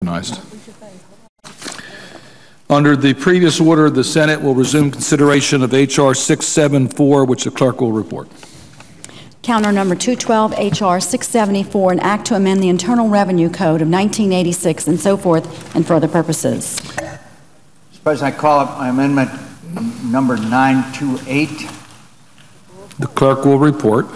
Recognized. Under the previous order, the Senate will resume consideration of H.R. 674, which the clerk will report. Counter number 212, H.R. 674, an act to amend the Internal Revenue Code of 1986 and so forth and for other purposes. Mr. President, I call up my amendment number 928. The clerk will report.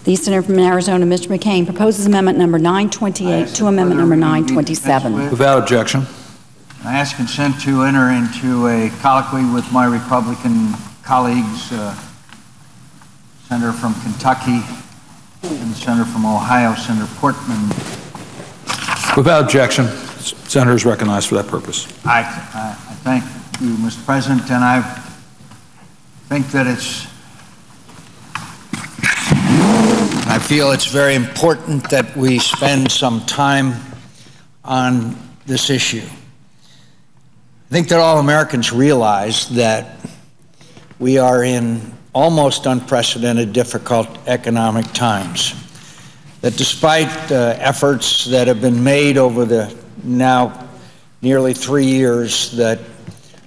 The senator from Arizona, Mr. McCain, proposes amendment number 928 to amendment number 927. Without objection. I ask consent to enter into a colloquy with my Republican colleagues, Senator from Kentucky and the Senator from Ohio, Senator Portman. Without objection. Senator is recognized for that purpose. I thank you, Mr. President, and I think that I feel it's very important that we spend some time on this issue. I think that all Americans realize that we are in almost unprecedented, difficult economic times. That despite efforts that have been made over the now nearly 3 years, that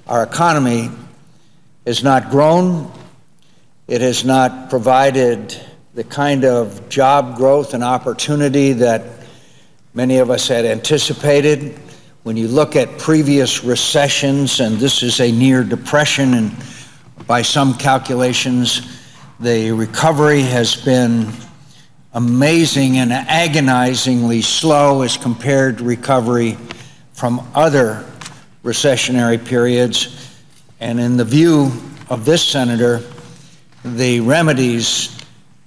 our economy has not grown, it has not provided the kind of job growth and opportunity that many of us had anticipated. When you look at previous recessions, and this is a near depression, and by some calculations, the recovery has been amazing and agonizingly slow as compared to recovery from other recessionary periods. And in the view of this senator, the remedies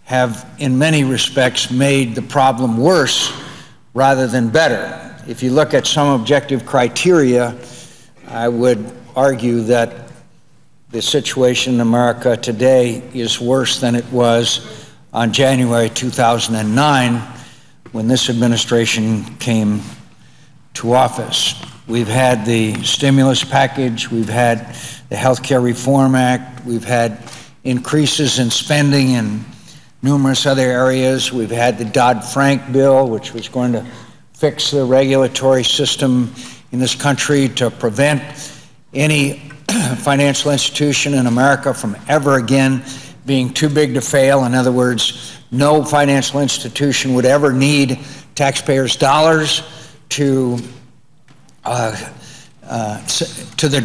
have in many respects made the problem worse rather than better. If you look at some objective criteria, I would argue that the situation in America today is worse than it was on January 2009 when this administration came to office. We've had the stimulus package, we've had the Health Care Reform Act, we've had increases in spending in numerous other areas. We've had the Dodd-Frank bill, which was going to fix the regulatory system in this country to prevent any financial institution in America from ever again being too big to fail. In other words, no financial institution would ever need taxpayers' dollars to the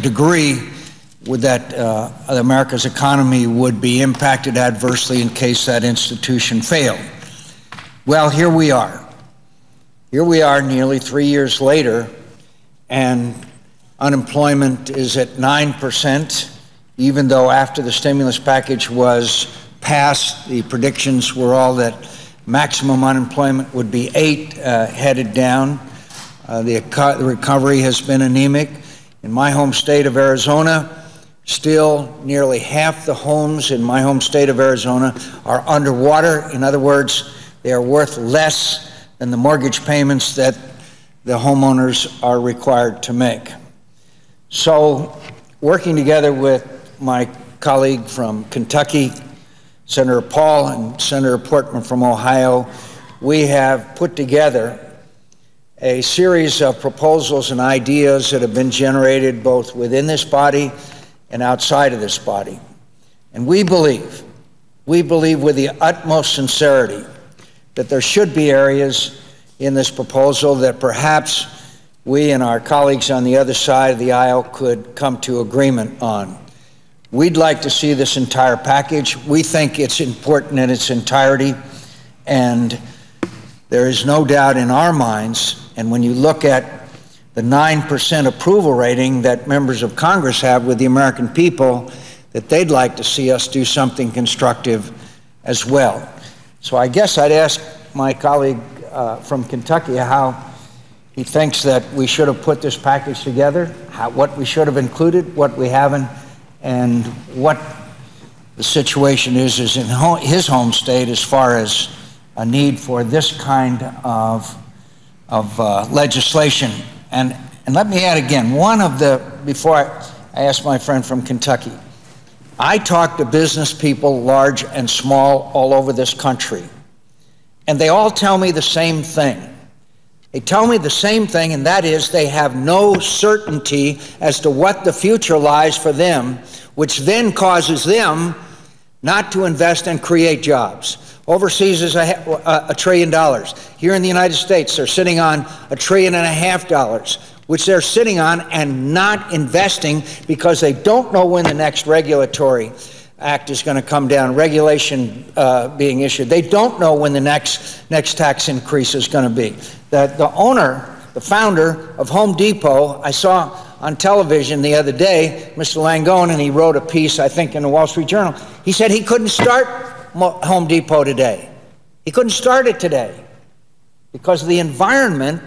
degree that America's economy would be impacted adversely in case that institution failed. Well, here we are. Here we are nearly 3 years later, and unemployment is at 9%, even though after the stimulus package was passed, the predictions were all that maximum unemployment would be 8%, headed down. The recovery has been anemic. In my home state of Arizona, still nearly half the homes in my home state of Arizona are underwater. In other words, they are worth less than the mortgage payments that the homeowners are required to make. So, working together with my colleague from Kentucky, Senator Paul, and Senator Portman from Ohio, we have put together a series of proposals and ideas that have been generated both within this body and outside of this body. And we believe with the utmost sincerity that there should be areas in this proposal that perhaps we and our colleagues on the other side of the aisle could come to agreement on. We'd like to see this entire package. We think it's important in its entirety, and there is no doubt in our minds, and when you look at the 9% approval rating that members of Congress have with the American people, that they'd like to see us do something constructive as well. So I guess I'd ask my colleague from Kentucky how he thinks that we should have put this package together, what we should have included, what we haven't, and what the situation is in his home state as far as a need for this kind of legislation. And let me add again, before I ask my friend from Kentucky, I talk to business people, large and small, all over this country, and they all tell me the same thing. They tell me the same thing, and that is they have no certainty as to what the future lies for them, which then causes them not to invest and create jobs. Overseas is $1 trillion. Here in the United States, they're sitting on $1.5 trillion, which they're sitting on and not investing because they don't know when the next regulatory act is going to come down, regulation being issued. They don't know when the next tax increase is going to be. The owner, the founder of Home Depot, I saw on television the other day, Mr. Langone, and he wrote a piece, I think, in the Wall Street Journal. He said he couldn't start Home Depot today. He couldn't start it today because of the environment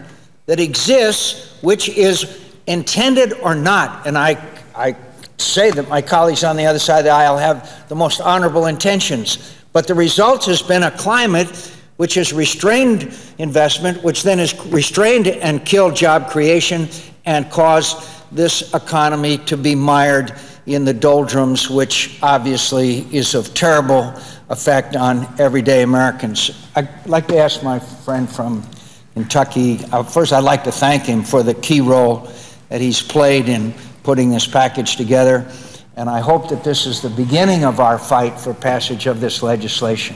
that exists, which is intended or not. And I say that my colleagues on the other side of the aisle have the most honorable intentions, but the result has been a climate which has restrained investment, which then has restrained and killed job creation and caused this economy to be mired in the doldrums, which obviously is of terrible effect on everyday Americans. I'd like to ask my friend from Kentucky, first I'd like to thank him for the key role that he's played in putting this package together, and I hope that this is the beginning of our fight for passage of this legislation.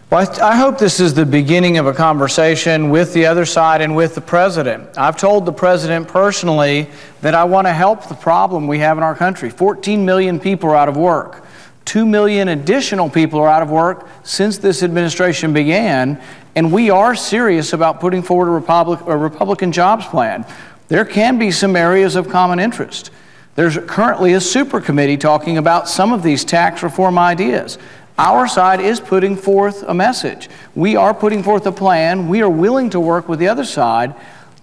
Well, I hope this is the beginning of a conversation with the other side and with the president. I've told the president personally that I want to help the problem we have in our country. 14 million people are out of work. 2 million additional people are out of work since this administration began, and we are serious about putting forward a Republican jobs plan. There can be some areas of common interest. There's currently a super committee talking about some of these tax reform ideas. Our side is putting forth a message. We are putting forth a plan. We are willing to work with the other side.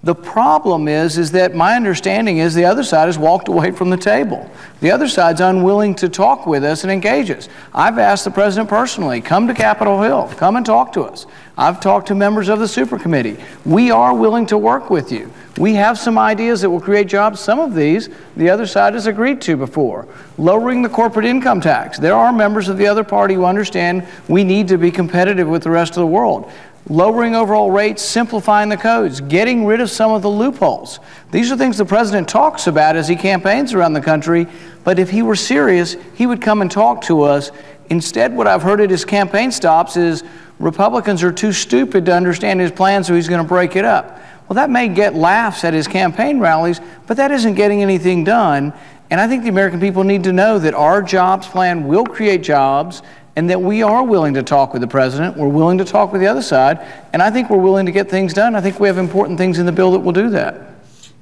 The problem is that my understanding is the other side has walked away from the table. The other side's unwilling to talk with us and engage us. I've asked the president personally, come to Capitol Hill, come and talk to us. I've talked to members of the super committee. We are willing to work with you. We have some ideas that will create jobs. Some of these the other side has agreed to before. Lowering the corporate income tax. There are members of the other party who understand we need to be competitive with the rest of the world. Lowering overall rates, simplifying the codes, getting rid of some of the loopholes. These are things the president talks about as he campaigns around the country, but if he were serious, he would come and talk to us. Instead, what I've heard at his campaign stops is Republicans are too stupid to understand his plan, so he's going to break it up. Well, that may get laughs at his campaign rallies, but that isn't getting anything done. And I think the American people need to know that our jobs plan will create jobs and that we are willing to talk with the president. We're willing to talk with the other side. And I think we're willing to get things done. I think we have important things in the bill that will do that.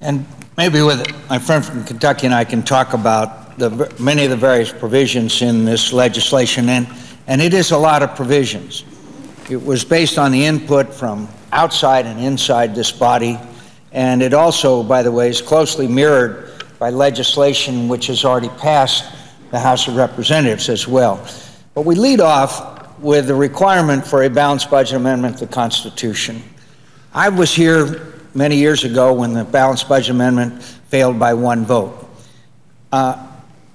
And maybe with my friend from Kentucky and I can talk about many of the various provisions in this legislation. And it is a lot of provisions. It was based on the input from outside and inside this body. And it also, by the way, is closely mirrored by legislation which has already passed the House of Representatives as well. But we lead off with the requirement for a balanced budget amendment to the Constitution. I was here many years ago when the balanced budget amendment failed by one vote.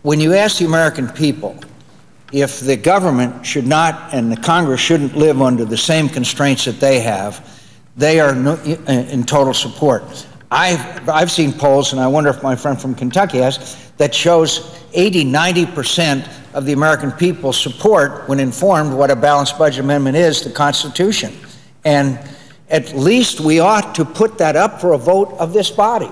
When you ask the American people if the government should not and the Congress shouldn't live under the same constraints that they have, they are in total support. I've seen polls, and I wonder if my friend from Kentucky has, that shows 80–90% of the American people support, when informed, what a balanced budget amendment is, the Constitution. And at least we ought to put that up for a vote of this body.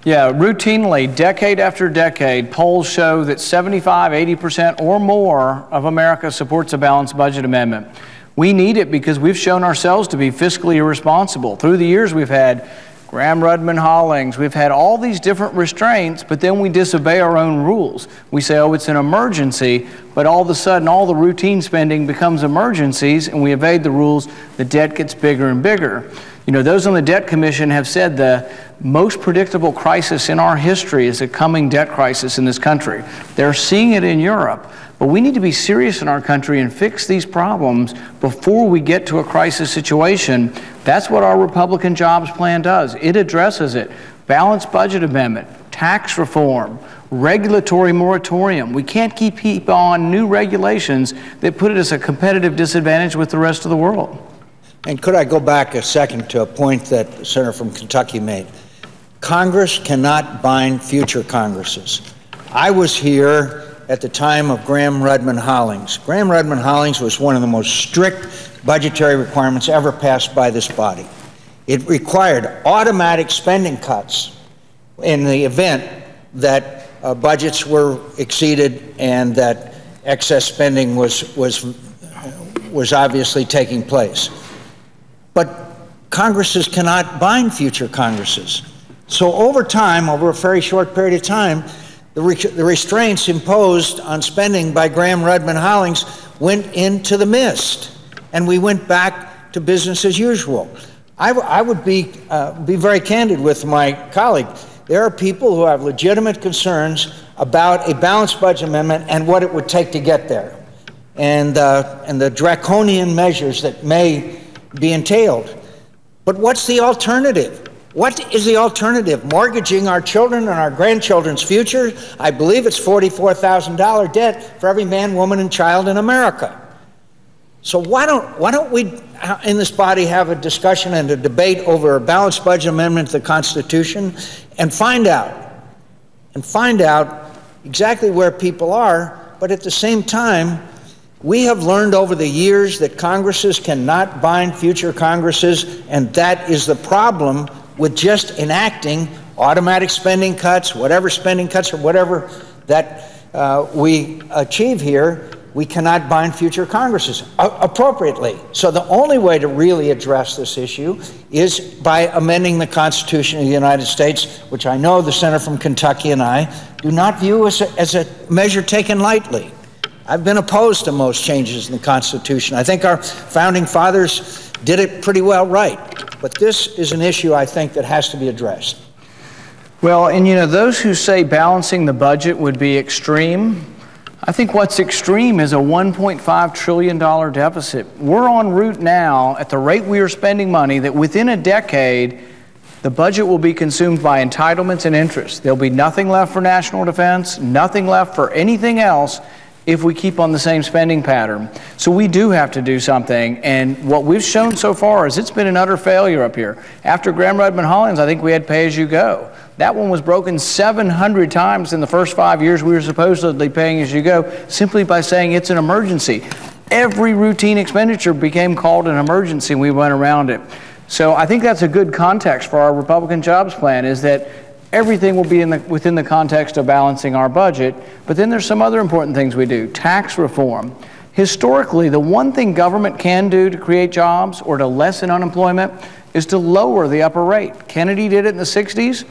Yeah, routinely, decade after decade, polls show that 75–80% or more of America supports a balanced budget amendment. We need it because we've shown ourselves to be fiscally irresponsible. Through the years, we've had Graham-Rudman-Hollings, we've had all these different restraints, but then we disobey our own rules. We say, oh, it's an emergency, but all of a sudden, all the routine spending becomes emergencies, and we evade the rules. The debt gets bigger and bigger. You know, those on the Debt Commission have said the most predictable crisis in our history is a coming debt crisis in this country. They're seeing it in Europe. But we need to be serious in our country and fix these problems before we get to a crisis situation. That's what our Republican jobs plan does. It addresses it. Balanced budget amendment, tax reform, regulatory moratorium. We can't keep on new regulations that put it at a competitive disadvantage with the rest of the world. And could I go back a second to a point that the senator from Kentucky made? Congress cannot bind future Congresses. I was here at the time of Graham-Rudman-Hollings. Graham-Rudman-Hollings was one of the most strict budgetary requirements ever passed by this body. It required automatic spending cuts in the event that budgets were exceeded and that excess spending was obviously taking place. But Congresses cannot bind future Congresses. So over time, over a very short period of time, the restraints imposed on spending by Graham-Rudman-Hollings went into the mist, and we went back to business as usual. I would be very candid with my colleague. There are people who have legitimate concerns about a balanced budget amendment and what it would take to get there, and the draconian measures that may be entailed. But what's the alternative? What is the alternative? Mortgaging our children and our grandchildren's future? I believe it's $44,000 debt for every man, woman, and child in America. So why don't we in this body have a discussion and a debate over a balanced budget amendment to the Constitution and find out exactly where people are, but at the same time, we have learned over the years that Congresses cannot bind future Congresses, and that is the problem with just enacting automatic spending cuts, whatever spending cuts or whatever that we achieve here. We cannot bind future Congresses appropriately. So the only way to really address this issue is by amending the Constitution of the United States, which I know the senator from Kentucky and I do not view as a measure taken lightly. I've been opposed to most changes in the Constitution. I think our founding fathers did it pretty well right. But this is an issue, I think, that has to be addressed. Well, and you know, those who say balancing the budget would be extreme, I think what's extreme is a $1.5 trillion deficit. We're en route now, at the rate we are spending money, that within a decade, the budget will be consumed by entitlements and interest. There'll be nothing left for national defense, nothing left for anything else if we keep on the same spending pattern. So we do have to do something, and what we've shown so far is it's been an utter failure up here. After Graham-Rudman-Hollings, I think we had pay-as-you-go. That one was broken 700 times in the first 5 years we were supposedly paying as you go, simply by saying it's an emergency. Every routine expenditure became called an emergency, and we went around it. So I think that's a good context for our Republican jobs plan, is that everything will be within the context of balancing our budget, but then there's some other important things we do. Tax reform. Historically, the one thing government can do to create jobs or to lessen unemployment is to lower the upper rate. Kennedy did it in the 60s.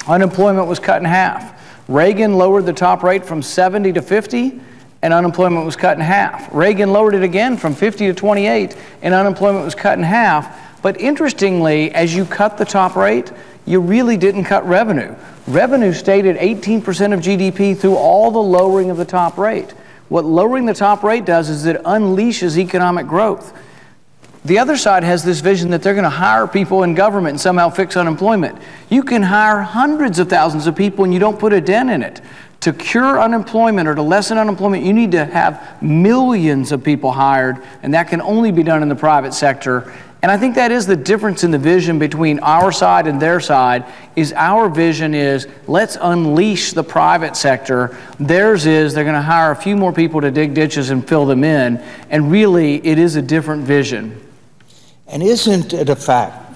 Unemployment was cut in half. Reagan lowered the top rate from 70 to 50, and unemployment was cut in half. Reagan lowered it again from 50 to 28, and unemployment was cut in half. But interestingly, as you cut the top rate, you really didn't cut revenue. Revenue stayed at 18% of GDP through all the lowering of the top rate. What lowering the top rate does is it unleashes economic growth. The other side has this vision that they're going to hire people in government and somehow fix unemployment. You can hire hundreds of thousands of people and you don't put a dent in it. To cure unemployment or to lessen unemployment, you need to have millions of people hired, and that can only be done in the private sector. And I think that is the difference in the vision between our side and their side. Is our vision is, let's unleash the private sector. Theirs is, they're going to hire a few more people to dig ditches and fill them in. And really, it is a different vision. And isn't it a fact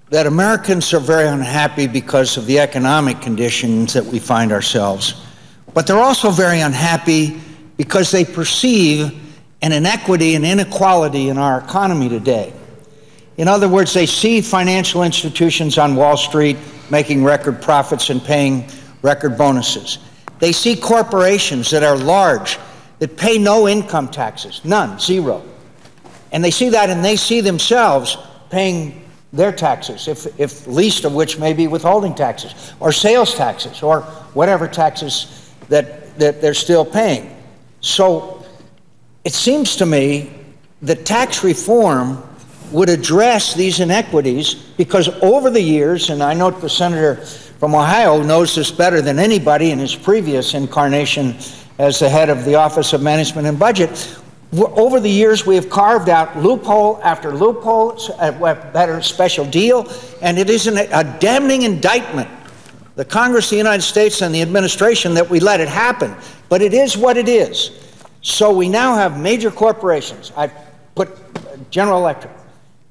that Americans are very unhappy because of the economic conditions that we find ourselves, but they're also very unhappy because they perceive an inequity and inequality in our economy today. In other words, they see financial institutions on Wall Street making record profits and paying record bonuses. They see corporations that are large, that pay no income taxes, none, zero. And they see that, and they see themselves paying their taxes, if least of which may be withholding taxes, or sales taxes, or whatever taxes that they're still paying. So it seems to me that tax reform would address these inequities, because over the years, and I know the senator from Ohio knows this better than anybody in his previous incarnation as the head of the Office of Management and Budget, Over the years, we have carved out loophole after loophole, a better special deal, and it is a damning indictment, the Congress of the United States and the administration, that we let it happen. But it is what it is. So we now have major corporations. I put General Electric,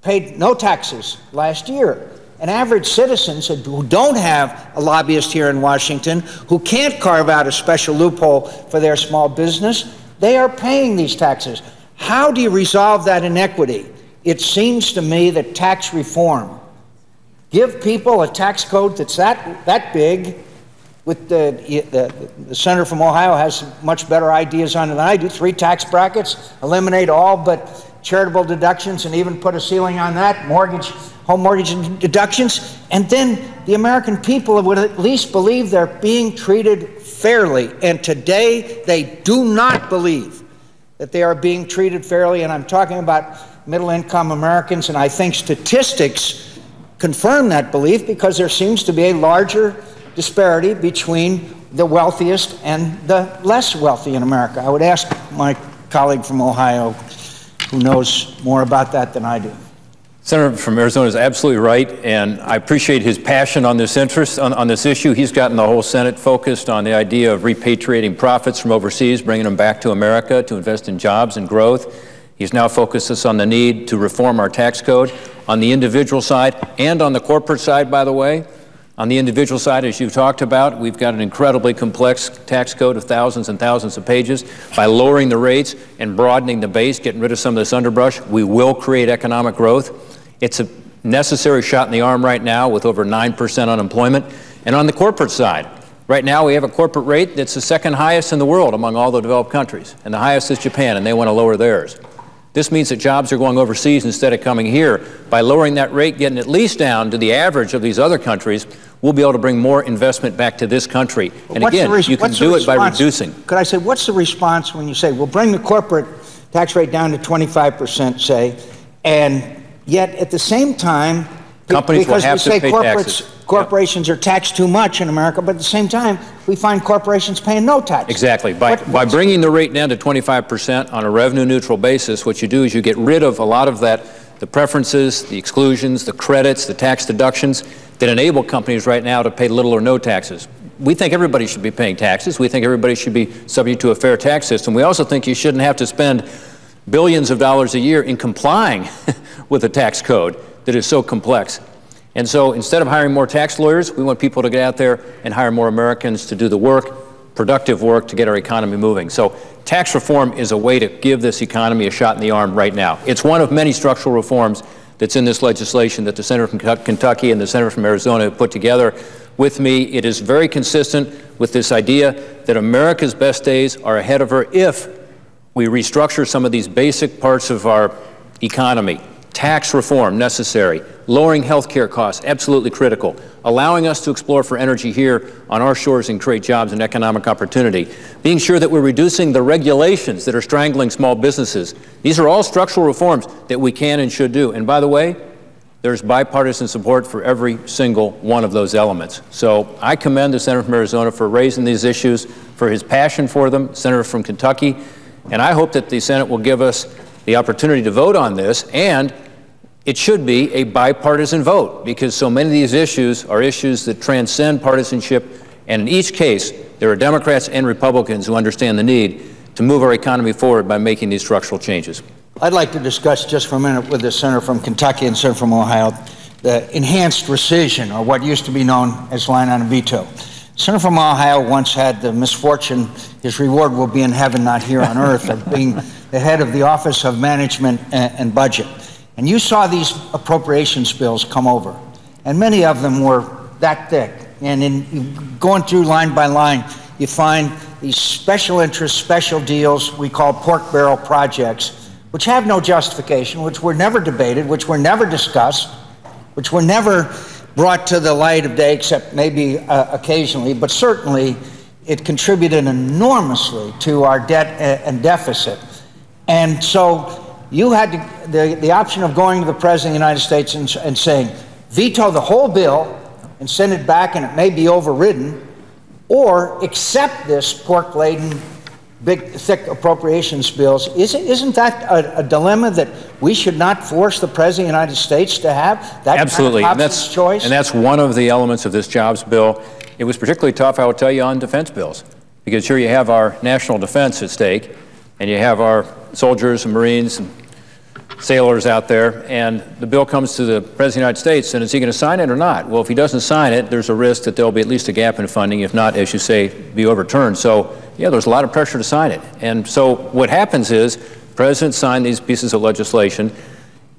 paid no taxes last year. And average citizens who don't have a lobbyist here in Washington, who can't carve out a special loophole for their small business, they are paying these taxes. How do you resolve that inequity? It seems to me that tax reform, give people a tax code that's that big. With the senator from Ohio has much better ideas on it than I do. 3 tax brackets, eliminate all but charitable deductions, and even put a ceiling on that, home mortgage deductions, and then the American people would at least believe they're being treated fairly. And today, they do not believe that they are being treated fairly, and I'm talking about middle-income Americans, and I think statistics confirm that belief, because there seems to be a larger disparity between the wealthiest and the less wealthy in America. I would ask my colleague from Ohio, who knows more about that than I do. Senator from Arizona is absolutely right, and I appreciate his passion on this interest, on this issue. He's gotten the whole Senate focused on the idea of repatriating profits from overseas, bringing them back to America to invest in jobs and growth. He's now focused us on the need to reform our tax code on the individual side and on the corporate side, by the way. On the individual side, as you've talked about, we've got an incredibly complex tax code of thousands and thousands of pages. By lowering the rates and broadening the base, getting rid of some of this underbrush, we will create economic growth. It's a necessary shot in the arm right now with over 9% unemployment. And on the corporate side, right now we have a corporate rate that's the second highest in the world among all the developed countries. And the highest is Japan, and they want to lower theirs. This means that jobs are going overseas instead of coming here. By lowering that rate, getting at least down to the average of these other countries, we'll be able to bring more investment back to this country. And again, you can do it by reducing. Could I say, what's the response when you say, we'll bring the corporate tax rate down to 25%, say, and yet at the same time, companies will have to pay taxes. Corporations are taxed too much in America, but at the same time, we find corporations paying no tax. Exactly. By bringing the rate down to 25% on a revenue-neutral basis, what you do is you get rid of a lot of that, the preferences, the exclusions, the credits, the tax deductions that enable companies right now to pay little or no taxes. We think everybody should be paying taxes. We think everybody should be subject to a fair tax system. We also think you shouldn't have to spend billions of dollars a year in complying with a tax code that is so complex. And so instead of hiring more tax lawyers, we want people to get out there and hire more Americans to do the work, productive work, to get our economy moving. So tax reform is a way to give this economy a shot in the arm right now. It's one of many structural reforms that's in this legislation that the Senator from Kentucky and the Senator from Arizona have put together with me. It is very consistent with this idea that America's best days are ahead of her if we restructure some of these basic parts of our economy. Tax reform necessary, lowering health care costs absolutely critical, allowing us to explore for energy here on our shores and create jobs and economic opportunity, being sure that we're reducing the regulations that are strangling small businesses. These are all structural reforms that we can and should do. And by the way, there's bipartisan support for every single one of those elements. So I commend the Senator from Arizona for raising these issues, for his passion for them, Senator from Kentucky, and I hope that the Senate will give us the opportunity to vote on this, and it should be a bipartisan vote, because so many of these issues are issues that transcend partisanship, and in each case, there are Democrats and Republicans who understand the need to move our economy forward by making these structural changes. I'd like to discuss just for a minute with the Senator from Kentucky and Senator from Ohio the enhanced rescission, or what used to be known as line on a veto. Senator from Ohio once had the misfortune, his reward will be in heaven, not here on earth, of being the head of the Office of Management and Budget. And you saw these appropriations bills come over, and many of them were that thick. And in going through line by line, you find these special interest, special deals we call pork barrel projects, which have no justification, which were never debated, which were never discussed, which were never brought to the light of day, except maybe occasionally, but certainly it contributed enormously to our debt and deficit. And so you had the option of going to the President of the United States and saying, veto the whole bill and send it back and it may be overridden, or accept this pork-laden big, thick appropriations bills. Isn't that a dilemma that we should not force the President of the United States to have? That Absolutely. kind of options choice? And that's one of the elements of this jobs bill. It was particularly tough, I will tell you, on defense bills, because here you have our national defense at stake, and you have our soldiers and Marines and sailors out there, and the bill comes to the President of the United States, and is he going to sign it or not? Well, if he doesn't sign it, there's a risk that there'll be at least a gap in funding, if not, as you say, be overturned. So, yeah, there's a lot of pressure to sign it. And so what happens is, the President signed these pieces of legislation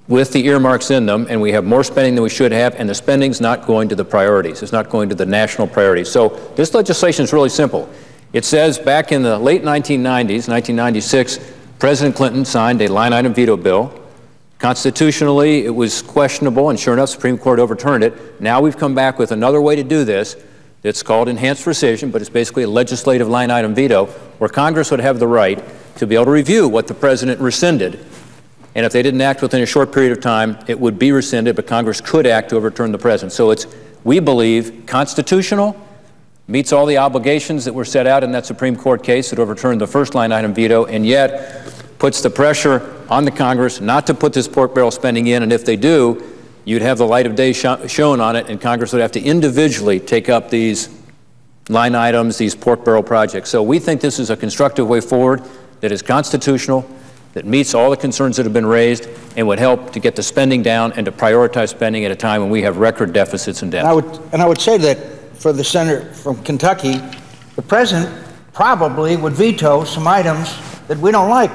with the earmarks in them, and we have more spending than we should have, and the spending's not going to the priorities. It's not going to the national priorities. So this legislation is really simple. It says back in the late 1990s, 1996, President Clinton signed a line-item veto bill. Constitutionally, it was questionable, and sure enough, the Supreme Court overturned it. Now we've come back with another way to do this. It's called enhanced rescission, but it's basically a legislative line-item veto, where Congress would have the right to be able to review what the President rescinded. And if they didn't act within a short period of time, it would be rescinded, but Congress could act to overturn the President. So it's, we believe, constitutional, meets all the obligations that were set out in that Supreme Court case that overturned the first line-item veto, and yet puts the pressure on the Congress not to put this pork barrel spending in, and if they do, you'd have the light of day shown on it, and Congress would have to individually take up these line items, these pork barrel projects. So we think this is a constructive way forward that is constitutional, that meets all the concerns that have been raised, and would help to get the spending down and to prioritize spending at a time when we have record deficits and debt. And I would say that for the senator from Kentucky, the President probably would veto some items that we don't like.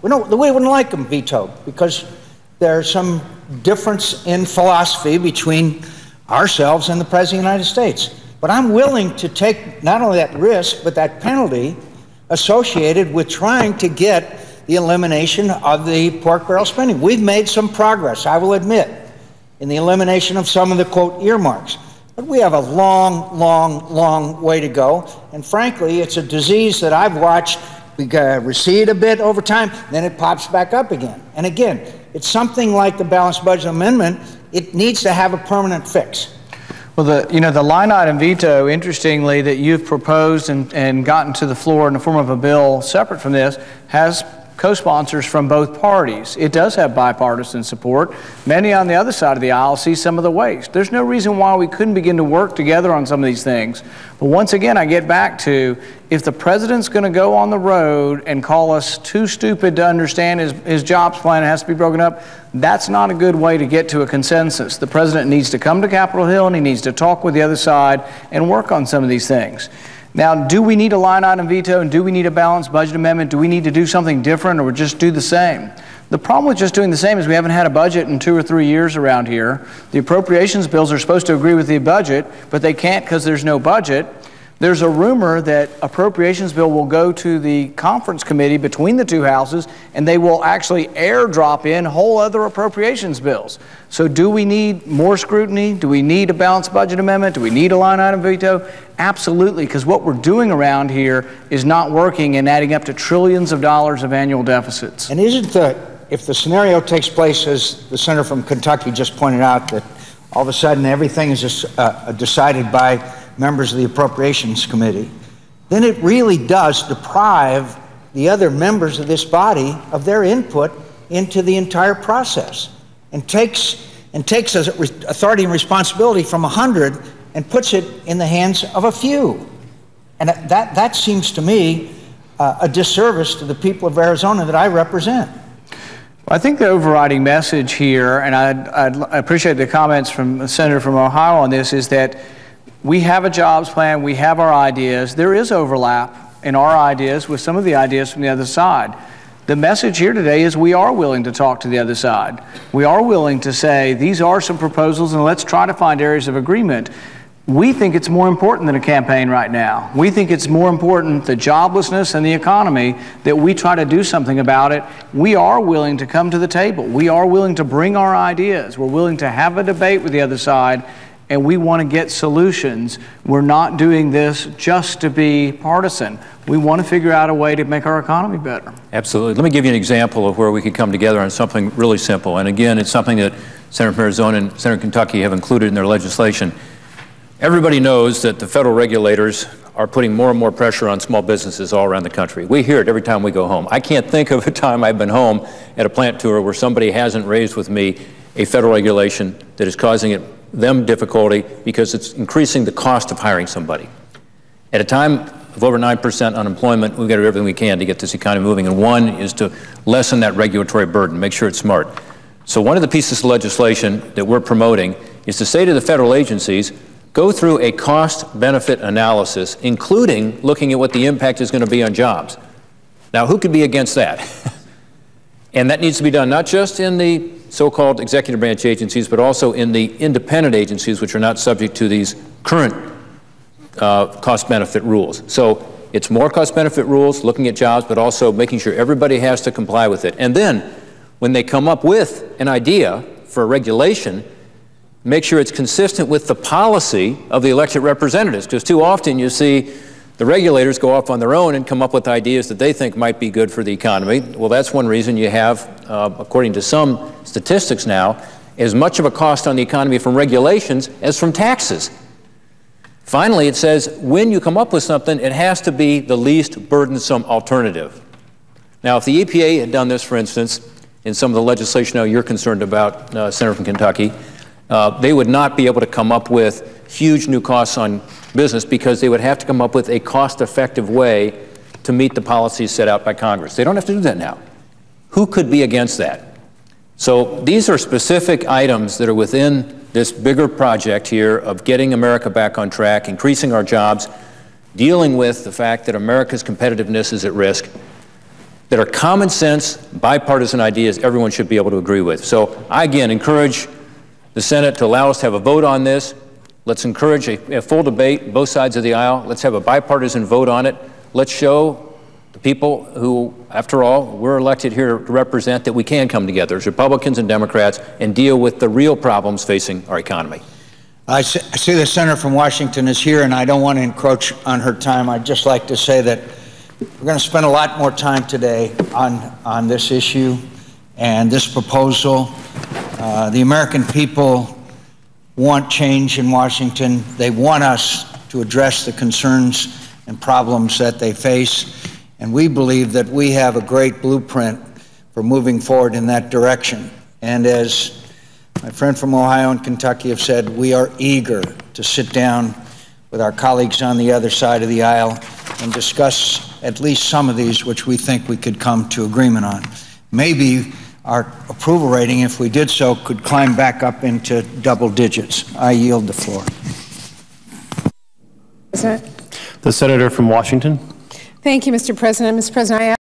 We wouldn't like them vetoed because there's some difference in philosophy between ourselves and the President of the United States. But I'm willing to take not only that risk, but that penalty associated with trying to get the elimination of the pork barrel spending. We've made some progress, I will admit, in the elimination of some of the, quote, earmarks. But we have a long, long, long way to go. And frankly, it's a disease that I've watched recede a bit over time, then it pops back up again. And again, it's something like the Balanced Budget Amendment. It needs to have a permanent fix. Well, the line item veto, interestingly, that you've proposed and gotten to the floor in the form of a bill separate from this, has co-sponsors from both parties. It does have bipartisan support. Many on the other side of the aisle see some of the waste. There's no reason why we couldn't begin to work together on some of these things. But once again, I get back to, if the President's going to go on the road and call us too stupid to understand his jobs plan has to be broken up, that's not a good way to get to a consensus. The President needs to come to Capitol Hill and he needs to talk with the other side and work on some of these things. Now, do we need a line item veto and do we need a balanced budget amendment? Do we need to do something different or just do the same? The problem with just doing the same is we haven't had a budget in 2 or 3 years around here. The appropriations bills are supposed to agree with the budget, but they can't because there's no budget. There's a rumor that appropriations bill will go to the conference committee between the two houses and they will actually airdrop in whole other appropriations bills. So do we need more scrutiny? Do we need a balanced budget amendment? Do we need a line item veto? Absolutely, because what we're doing around here is not working and adding up to trillions of dollars of annual deficits. And if the scenario takes place, as the senator from Kentucky just pointed out, that all of a sudden everything is just decided by members of the Appropriations Committee, then it really does deprive the other members of this body of their input into the entire process, and takes authority and responsibility from 100 and puts it in the hands of a few. And that seems to me a disservice to the people of Arizona that I represent. I think the overriding message here, and I appreciate the comments from the senator from Ohio on this, is that we have a jobs plan, we have our ideas. There is overlap in our ideas with some of the ideas from the other side. The message here today is we are willing to talk to the other side. We are willing to say these are some proposals and let's try to find areas of agreement. We think it's more important than a campaign right now. We think it's more important, the joblessness and the economy, that we try to do something about it. We are willing to come to the table. We are willing to bring our ideas. We're willing to have a debate with the other side, and we want to get solutions. We're not doing this just to be partisan. We want to figure out a way to make our economy better. Absolutely. Let me give you an example of where we could come together on something really simple. And again, it's something that Senator from Arizona and Senator from Kentucky have included in their legislation. Everybody knows that the federal regulators are putting more and more pressure on small businesses all around the country. We hear it every time we go home. I can't think of a time I've been home at a plant tour where somebody hasn't raised with me a federal regulation that is causing them difficulty because it's increasing the cost of hiring somebody. At a time of over 9% unemployment, we've got to do everything we can to get this economy moving, and one is to lessen that regulatory burden, make sure it's smart. So one of the pieces of legislation that we're promoting is to say to the federal agencies, go through a cost-benefit analysis, including looking at what the impact is going to be on jobs. Now, who could be against that? And that needs to be done not just in the so-called executive branch agencies, but also in the independent agencies, which are not subject to these current cost-benefit rules. So it's more cost-benefit rules, looking at jobs, but also making sure everybody has to comply with it. And then, when they come up with an idea for a regulation, make sure it's consistent with the policy of the elected representatives, because too often you see the regulators go off on their own and come up with ideas that they think might be good for the economy. Well, that's one reason you have, according to some statistics now, as much of a cost on the economy from regulations as from taxes. Finally, it says when you come up with something, it has to be the least burdensome alternative. Now, if the EPA had done this, for instance, in some of the legislation now you're concerned about, Senator from Kentucky, they would not be able to come up with huge new costs on business because they would have to come up with a cost-effective way to meet the policies set out by Congress. They don't have to do that now. Who could be against that? So these are specific items that are within this bigger project here of getting America back on track, increasing our jobs, dealing with the fact that America's competitiveness is at risk, that are common sense, bipartisan ideas everyone should be able to agree with. So I, again, encourage the Senate to allow us to have a vote on this. Let's encourage a full debate, both sides of the aisle. Let's have a bipartisan vote on it. Let's show the people who, after all, we're elected here to represent, that we can come together as Republicans and Democrats and deal with the real problems facing our economy. I see the senator from Washington is here, and I don't want to encroach on her time. I'd just like to say that we're going to spend a lot more time today on this issue and this proposal. The American people want change in Washington. They want us to address the concerns and problems that they face, and we believe that we have a great blueprint for moving forward in that direction. And as my friend from Ohio and Kentucky have said, we are eager to sit down with our colleagues on the other side of the aisle and discuss at least some of these which we think we could come to agreement on. Maybe our approval rating, if we did so, could climb back up into double digits. I yield the floor. President. The senator from Washington. Thank you, Mr. President. Mr. President,